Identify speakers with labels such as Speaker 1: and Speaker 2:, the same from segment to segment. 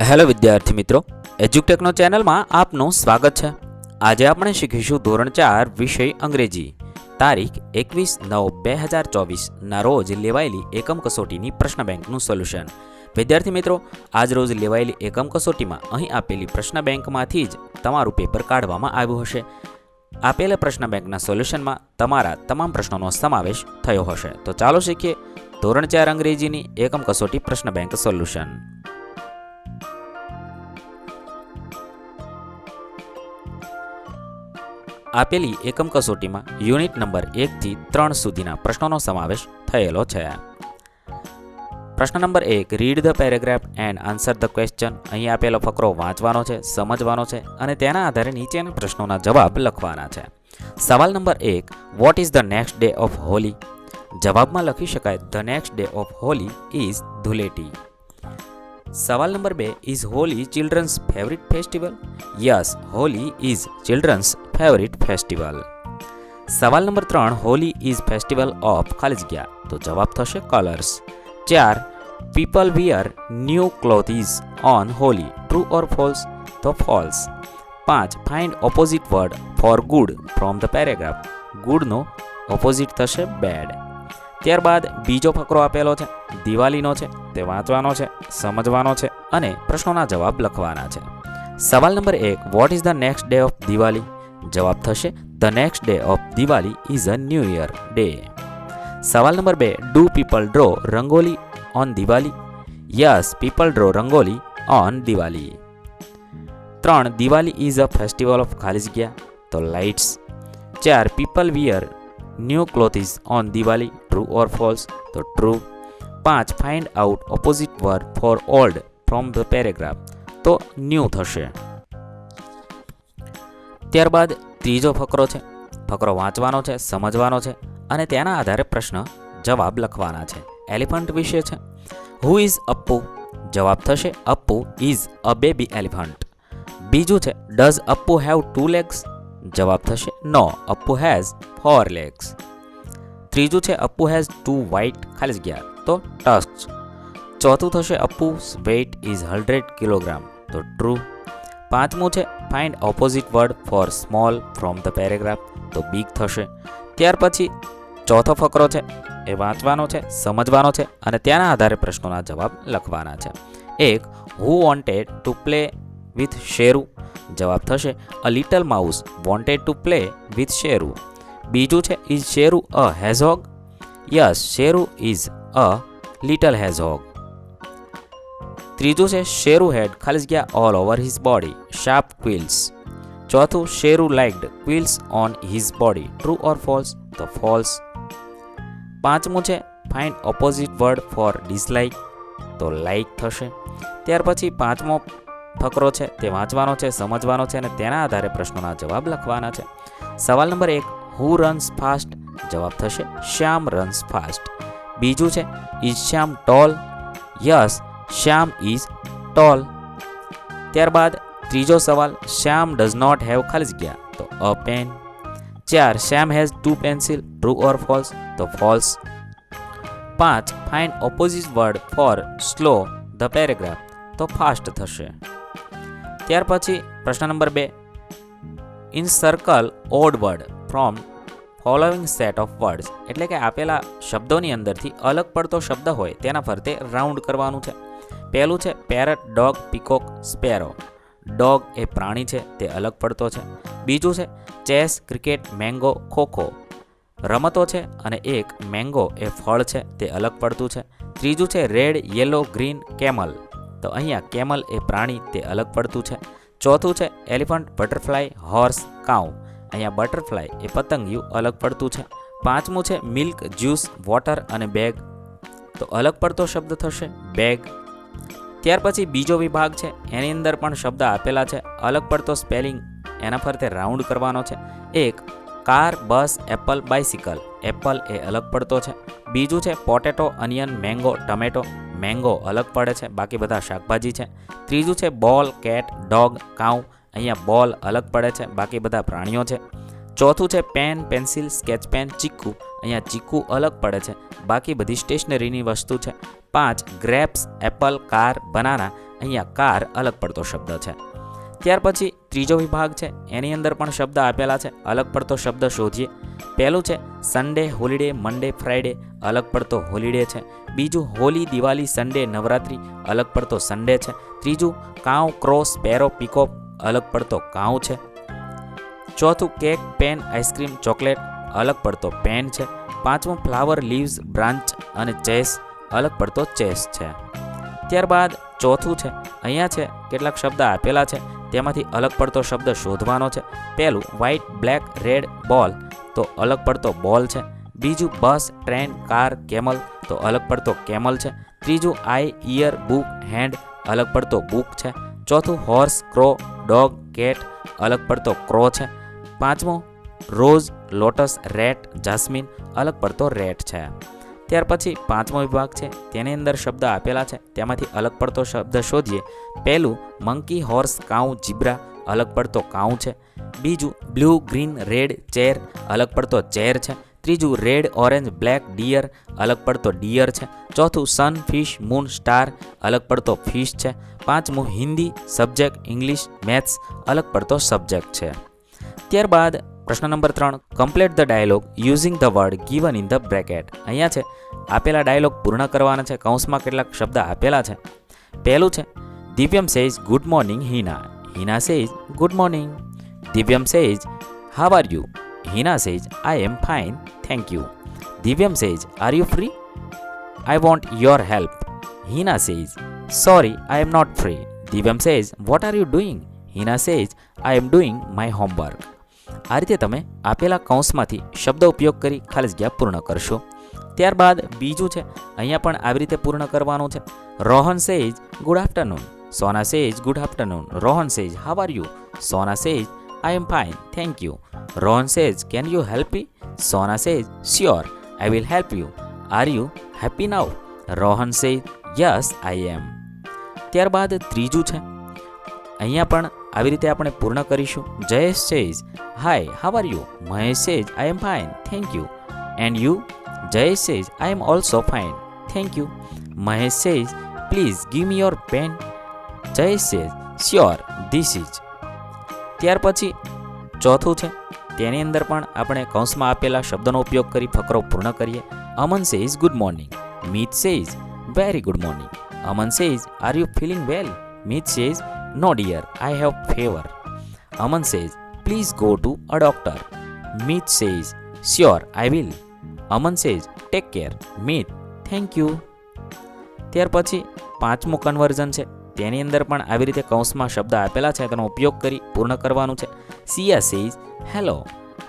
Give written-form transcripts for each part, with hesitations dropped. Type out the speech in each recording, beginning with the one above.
Speaker 1: Hello વિદ્યાર્થી મિત્રો, એજ્યુટેકનો ચેનલમાં આપનું સ્વાગત છે. આજે આપણે શીખીશું ધોરણ 4 વિષય અંગ્રેજી. તારીખ 21/9/2024 ના રોજ લેવાયેલી એકમ કસોટીની પ્રશ્ન બેંકનું સોલ્યુશન. વિદ્યાર્થી મિત્રો, આજ રોજ લેવાયેલી એકમ કસોટીમાં અહીં આપેલી પ્રશ્ન બેંકમાંથી જ તમારું પેપર કાઢવામાં આવ્યું હશે. આપેલા પ્રશ્ન બેંકના સોલ્યુશનમાં તમારા તમામ પ્રશ્નોનો સમાવેશ થયો હશે. તો ચાલો શીખીએ ધોરણ 4 અંગ્રેજીની એકમ કસોટી પ્રશ્ન બેંક સોલ્યુશન. આપેલી એકમ કસોટીમાં યુનિટ નંબર 1 થી 3 સુધીના પ્રશ્નોનો સમાવેશ થયેલો છે. પ્રશ્ન number 1, read the paragraph and answer the question. અહીં આપેલો ફકરો વાંચવાનો છે, સમજવાનો છે અને તેના આધારે નીચેના પ્રશ્નોના જવાબ લખવાના છે. સવાલ નંબર 1, what is the next day of Holi? જવાબમાં લખી શકાય, the next day of Holi is Dhuleti. સવાલ નંબર 2, is Holi children's favourite festival? Yes, Holi is children's favourite festival. સવાલ નંબર 3, હોલી ઇઝ ફેસ્ટિવલ ઓફ ખાલી જગ્યા. તો જવાબ થશે colours. 4, people wear new clothes on Holi. True or false? તો false. 5, find opposite word for good from the paragraph. ગુડનો opposite થશે bed. ત્યારબાદ બીજો ફકરો આપેલો છે, દિવાળીનો છે, તે વાંચવાનો છે, સમજવાનો છે અને પ્રશ્નોના જવાબ લખવાના છે. સવાલ નંબર 1, what is the next day of Diwali? જવાબ થશે, the next day of Diwali is a new year day. સવાલ નંબર 2, do people draw rangoli on Diwali? Yes, people draw rangoli on Diwali. 3, Diwali is a festival of ખાલી જગ્યા. તો lights. 4, people wear new clothes on Diwali. True or false? તો true. 5, find out opposite word for old from the paragraph. તો new થશે. ત્યારબાદ ત્રીજો ફકરો છે. ફકરો વાંચવાનો છે, સમજવાનો છે અને તેના આધારે પ્રશ્ન જવાબ લખવાના છે. એલિફન્ટ વિશે છે. Who is Appu? જવાબ થશે, Appu is a baby elephant. બીજું છે, ડઝ અપ્પુ હેવ 2 legs? જવાબ થશે, નો, અપ્પુ હેઝ 4 legs. ત્રીજું છે, અપ્પુ હેઝ 2 white ખાલી જગ્યા. તો ટસ્ક્સ. ચોથું થશે, અપ્પુ's weight is 100 કિલોગ્રામ. તો ટ્રુ. પાંચમું છે, find opposite word four small from the paragraph. તો બિગ થશે. ત્યાર પછી ચોથો ફકરો છે, એ વાંચવાનો છે, સમજવાનો છે અને તેના આધારે પ્રશ્નોના જવાબ લખવાના છે. 1, who wanted to play with Sheru? જવાબ થશે, a little mouse wanted to play with Sheru. બીજું છે, is Sheru a hedgehog? Yes, Sheru is a little hedgehog. ત્રીજું છે, શેરુ હેડ ખાલી જગ્યા all over his body sharp quills. ચોથું, Sheru liked quills on his body. True or false? તો ફોલ્સ. પાંચમું છે, find opposite word for dislike. તો લાઇક થશે. ત્યાર પછી પાંચમો ફકરો છે, તે વાંચવાનો છે, સમજવાનો છે અને તેના આધારે પ્રશ્નોના જવાબ લખવાના છે. સવાલ નંબર 1, હુ રન્સ ફાસ્ટ? જવાબ થશે, શ્યામ રન્સ ફાસ્ટ. બીજું છે, is Shyam tall? Yes, Shyam is tall. ત્યારબાદ ત્રીજો સવાલ, શ્યામ ડઝ નોટ હેવ ખાલી જગ્યા. તો a pen. 4, Shyam has 2 pencil. True or false? તો false. 5, find opposite word for slow the paragraph. તો ફાસ્ટ થશે. ત્યાર પછી પ્રશ્ન નંબર 2, encircle odd word from following set of words. એટલે કે આપેલા શબ્દોની અંદરથી અલગ પડતો શબ્દ હોય તેના ફરતે રાઉન્ડ કરવાનું છે. પહેલું છે, parrot, dog, peacock, sparrow. Dog એ પ્રાણી છે, તે અલગ પડતો છે. બીજું છે, ચેસ, ક્રિકેટ, મેંગો, ખોખો. રમતો છે અને એક મેંગો એ ફળ છે, તે અલગ પડતું છે. ત્રીજું છે, રેડ, યેલો, ગ્રીન, કેમલ. તો અહીંયા કેમલ એ પ્રાણી, તે અલગ પડતું છે. ચોથું છે, એલિફન્ટ, બટરફ્લાય, હોર્સ, કાઉ. અહીંયા બટરફ્લાય એ પતંગિયું અલગ પડતું છે. પાંચમું છે, મિલ્ક, જ્યુસ, વોટર અને બેગ. તો અલગ પડતો શબ્દ થશે બેગ. ત્યાર પછી બીજો વિભાગ છે, એની અંદર પણ શબ્દ આપેલા છે, અલગ પડતો સ્પેલિંગ એના ફરતે રાઉન્ડ કરવાનો છે. 1, કાર, બસ, એપલ, બાઇસિકલ. એપલ એ અલગ પડતો છે. બીજું છે, potato, onion, mango, tomato. Mango અલગ પડે છે, બાકી બધા શાકભાજી છે. ત્રીજું છે, બોલ, કેટ, ડોગ, કાઉ. અહીંયા બોલ અલગ પડે છે, બાકી બધા પ્રાણીઓ છે. ચોથું છે, પેન, પેન્સિલ, સ્કેચ પેન, ચીકુ. અહીંયા ચીકુ અલગ પડે છે, બાકી બધી સ્ટેશનરીની વસ્તુ છે. 5, ગ્રેપ્સ, એપલ, કાર, બનાના. અહીંયા કાર અલગ પડતો શબ્દ છે. ત્યાર પછી ત્રીજો વિભાગ છે, એની અંદર પણ શબ્દ આપેલા છે. અલગ પડતો શબ્દ શોધીએ. પહેલું છે સન્ડે, હોલિડે, મંડે, ફ્રાઈડે, અલગ પડતો હોલિડે છે. બીજું હોલી, દિવાળી, સન્ડે, નવરાત્રિ, અલગ પડતો સન્ડે છે. ત્રીજું કાઉ, ક્રો, સ્પેરો, પીકોક, અલગ પડતો કાઉ છે. ચોથું કેક, પેન, આઈસ્ક્રીમ, ચોકલેટ, અલગ પડતો પેન છે. પાંચમું ફ્લાવર, લીવ્સ, બ્રાન્ચ અને ચેસ, અલગ પડતો ચેસ છે. ત્યારબાદ ચોથું છે, અહીંયા છે કેટલાક શબ્દ આપેલા છે, તેમાંથી અલગ પડતો શબ્દ શોધવાનો છે. પહેલું વ્હાઇટ, બ્લેક, રેડ, બોલ, તો અલગ પડતો બોલ છે. બીજું બસ, ટ્રેન, કાર, કેમલ, તો અલગ પડતો કેમલ છે. ત્રીજું આઈ, ઇયર, બુક, હેન્ડ, અલગ પડતો બુક છે. ચોથું હોર્સ, ક્રો, ડોગ, કેટ, અલગ પડતો ક્રો છે. પાંચમું રોઝ, લોટસ, રેટ, જાસ્મીન, અલગ પડતો રેટ છે. ત્યાર પછી પાંચમો વિભાગ છે, તેની અંદર શબ્દ આપેલા છે, તેમાંથી અલગ પડતો શબ્દ શોધીએ. પહેલું મંકી, હોર્સ, કાઉ, જીબ્રા, અલગ પડતો કાઉ છે. બીજું બ્લુ, ગ્રીન, રેડ, ચેર, અલગ પડતો ચેર છે. ત્રીજું રેડ, ઓરેન્જ, બ્લેક, ડિયર, અલગ પડતો ડિયર છે. ચોથું સન, ફિશ, મૂન, સ્ટાર, અલગ પડતો ફિશ છે. પાંચમું હિન્દી, સબ્જેક્ટ, ઇંગ્લિશ, મેથ્સ, અલગ પડતો સબ્જેક્ટ છે. ત્યારબાદ પ્રશ્ન number 3, complete the dialogue using the word given in the bracket. અહીંયા છે આપેલા ડાયલોગ પૂર્ણ કરવાના છે. કૌંસમાં કેટલાક શબ્દ આપેલા છે. પહેલું છે Divyam says good morning Hina. Hina says good morning. Divyam says how are you. Hina says I am fine, thank you. Divyam says are you free? I want your help. Hina says sorry I am not free. Divyam says what are you doing? Hina says I am doing my homework. આ રીતે તમે આપેલા કૌંસમાંથી શબ્દ ઉપયોગ કરી ખાલી જગ્યા પૂર્ણ કરશો. ત્યારબાદ બીજું છે, અહીંયા પણ આવી રીતે પૂર્ણ કરવાનું છે. Rohan says good afternoon. Sona says good afternoon. Rohan says how are you? Sona says I am fine, thank you. Rohan says can you help me? Sona says sure I will help you. Are you happy now? Rohan says yes I am. ત્યારબાદ ત્રીજું છે, અહીંયા પણ આવી રીતે આપણે પૂર્ણ કરીશું. Jayesh says hi how are you? Mahesh says I am fine, thank you. And you? Jayesh says I am also fine, thank you. Mahesh says please give me your pen. Jayesh says sure this is. ત્યાર પછી ચોથું છે, તેની અંદર પણ આપણે કૌંસમાં આપેલા શબ્દોનો ઉપયોગ કરી ફકરો પૂર્ણ કરીએ. Aman says good morning. Meet says very good morning. Aman says are you feeling well? Meet says no dear I have fever. Aman says please go to a doctor. Meet says sure I will. Aman says take care. Meet thank you. ત્યાર પછી પાંચમું conversion છે, તેની અંદર પણ આવી રીતે કૌંસમાં શબ્દ આપેલા છે, તેનો ઉપયોગ કરી પૂર્ણ કરવાનું છે. Siya says hello.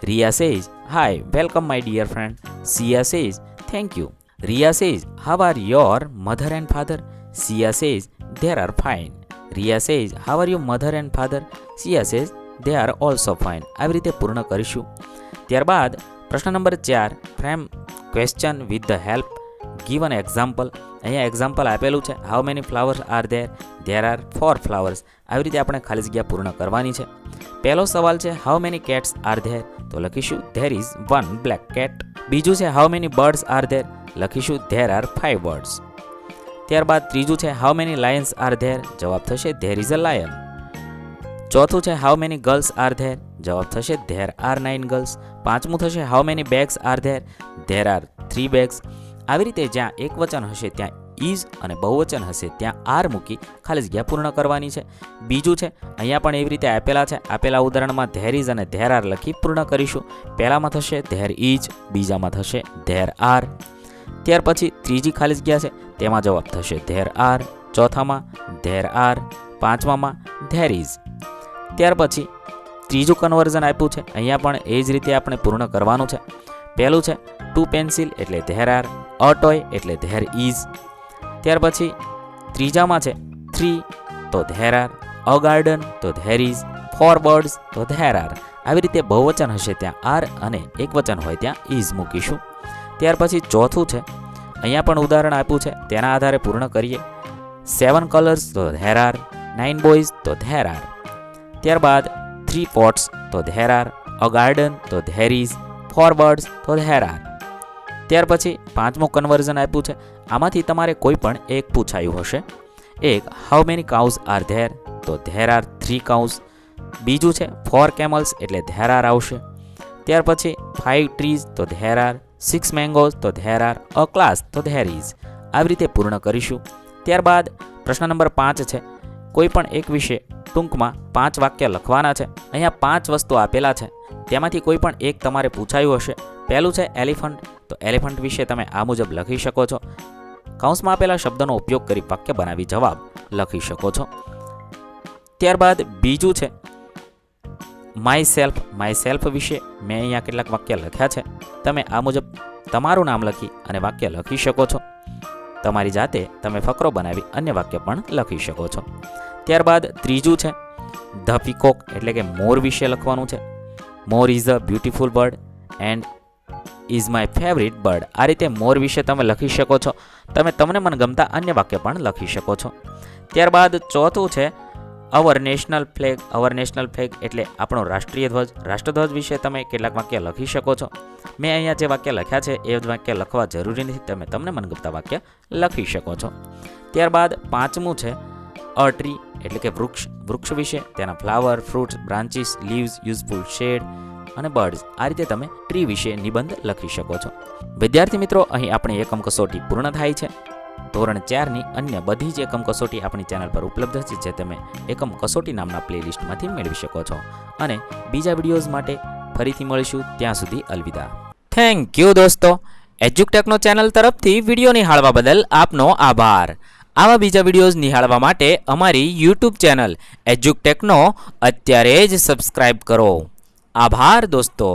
Speaker 1: Riya says hi welcome my dear friend. Siya says thank you. Riya says how are your mother and father? Siya says there are fine. Riya says how are you mother and father? Siya says they are also fine. આવી રીતે પૂર્ણ કરીશું. ત્યારબાદ પ્રશ્ન નંબર 4, frame question with the help given example. અહીંયા example આપેલું છે. How many flowers are there? There are 4 flowers. આવી રીતે આપણે ખાલી જગ્યા પૂર્ણ કરવાની છે. પહેલો સવાલ છે how many cats are there? તો લખીશું ધેર ઇઝ 1 બ્લેક કેટ. બીજું છે how many birds are there? લખીશું ધેર આર 5 બર્ડ્સ. ત્યારબાદ ત્રીજું છે how many Lions are there? જવાબ થશે ધેર ઇઝ અ લાયન. ચોથું છે how many girls are there? જવાબ થશે ધેર આર 9 ગર્લ્સ. પાંચમું થશે how many bags R there? There are 3 bags. આવી રીતે જ્યાં એક વચન હશે ત્યાં ઇઝ અને બહુવચન હશે ત્યાં આર મૂકી ખાલી જગ્યા પૂર્ણ કરવાની છે. બીજું છે, અહીંયા પણ એવી રીતે આપેલા છે. આપેલા ઉદાહરણમાં ધેર ઇઝ અને ધેર આર લખી પૂર્ણ કરીશું. પહેલામાં થશે ધેર ઇઝ, બીજામાં થશે ધેર આર. ત્યાર પછી ત્રીજી ખાલી જગ્યા છે, તેમાં જવાબ થશે ધેર આર. ચોથામાં ધેર આર. પાંચમામાં ધેર ઇઝ. ત્યાર પછી ત્રીજું કન્વર્ઝન આપ્યું છે, અહીંયા પણ એ જ રીતે આપણે પૂર્ણ કરવાનું છે. પહેલું છે 2 પેન્સિલ એટલે ધેર આર. અ ટોય એટલે ધેર ઇઝ. ત્યાર પછી ત્રીજામાં છે 3 તો ધેર આર. અ ગાર્ડન તો ધેર ઇઝ. 4 બર્ડ્સ તો ધેર આર. આવી રીતે બહુવચન હશે ત્યાં આર અને એકવચન હોય ત્યાં ઇઝ મૂકીશું. ત્યાર પછી ચોથું છે, અહીંયા પણ ઉદાહરણ આપ્યું છે, તેના આધારે પૂર્ણ કરીએ. 7 કલર્સ તો ધેર આર. 9 બોયઝ તો ધેર આર. ત્યારબાદ 3 પોટ્સ તો ધેર આર. અ ગાર્ડન તો ધેર ઇઝ. 4 બર્ડ્સ તો ધેર આર. ત્યાર પછી પાંચમું કન્વર્ઝન આપ્યું છે, આમાંથી તમારે કોઈ પણ એક પૂછાયું હશે. એક how many cows are there, તો ધેર આર 3 કાઉઝ. બીજું છે 4 કેમલ્સ, એટલે ધેર આર આવશે. ત્યાર પછી 5 ટ્રીઝ, તો ધેર આર 6 મેંગોઝ, તો ધેર આર અ ક્લાસ, તો ધેર ઇઝ. આવી રીતે પૂર્ણ કરીશું. ત્યારબાદ પ્રશ્ન નંબર 5 છે, કોઈ પણ એક વિશે ટૂંકમાં 5 વાક્ય લખવાના છે. અહીંયા 5 વસ્તુ આપેલા છે, તેમાંથી કોઈ પણ એક તમારે પૂછાયું હશે. પહેલું છે એલિફન્ટ, તો એલિફન્ટ વિશે તમે આ મુજબ લખી શકો છો. કૌંસમાં આપેલા શબ્દનો ઉપયોગ કરી વાક્ય બનાવી જવાબ લખી શકો છો. ત્યારબાદ બીજું છે માય સેલ્ફ વિશે મેં અહીંયા કેટલાક વાક્ય લખ્યા છે. તમે આ મુજબ તમારું નામ લખી અને વાક્ય લખી શકો છો. તમારી જાતે તમે ફકરો બનાવી અન્ય વાક્ય પણ લખી શકો છો. ત્યારબાદ ત્રીજું છે ધ પીકોક, એટલે કે મોર વિશે લખવાનું છે. Mor is a beautiful bird and is my favourite bird. આ રીતે મોર વિશે તમે લખી શકો છો. તમે તમને મનગમતા અન્ય વાક્ય પણ લખી શકો છો. ત્યારબાદ ચોથું છે અવર નેશનલ ફ્લેગ, એટલે આપણો રાષ્ટ્રીય ધ્વજ. રાષ્ટ્રધ્વજ વિશે તમે કેટલાક વાક્ય લખી શકો છો. મેં અહીંયા જે વાક્ય લખ્યા છે એ વાક્ય લખવા જરૂરી નથી, તમે તમને મનગમતા વાક્ય લખી શકો છો. ત્યારબાદ પાંચમું છે અ ટ્રી, એટલે કે વૃક્ષ વિશે, તેના flower, fruits, branches, leaves, useful shade અને બર્ડ્સ. આ રીતે તમે ટ્રી વિશે નિબંધ લખી શકો છો. વિદ્યાર્થી મિત્રો, અહીં આપણી એકમ કસોટી પૂર્ણ થાય છે. ધોરણ 4ની અન્ય બધી જ એકમ કસોટી આપણી ચેનલ પર ઉપલબ્ધ છે, જે તમે એકમ કસોટી નામના પ્લેલિસ્ટમાંથી મેળવી શકો છો. અને બીજા વિડીયોઝ માટે ફરીથી મળીશું. ત્યાં સુધી અલવિદા. થેન્ક યુ દોસ્તો. એજ્યુકટેકનો ચેનલ તરફથી વિડીયો નિહાળવા બદલ આપનો આભાર. આવા બીજા વિડીયોઝ નિહાળવા માટે અમારી યુટ્યુબ ચેનલ એજ્યુકટેકનો અત્યારે જ સબસ્ક્રાઇબ કરો. આભાર દોસ્તો.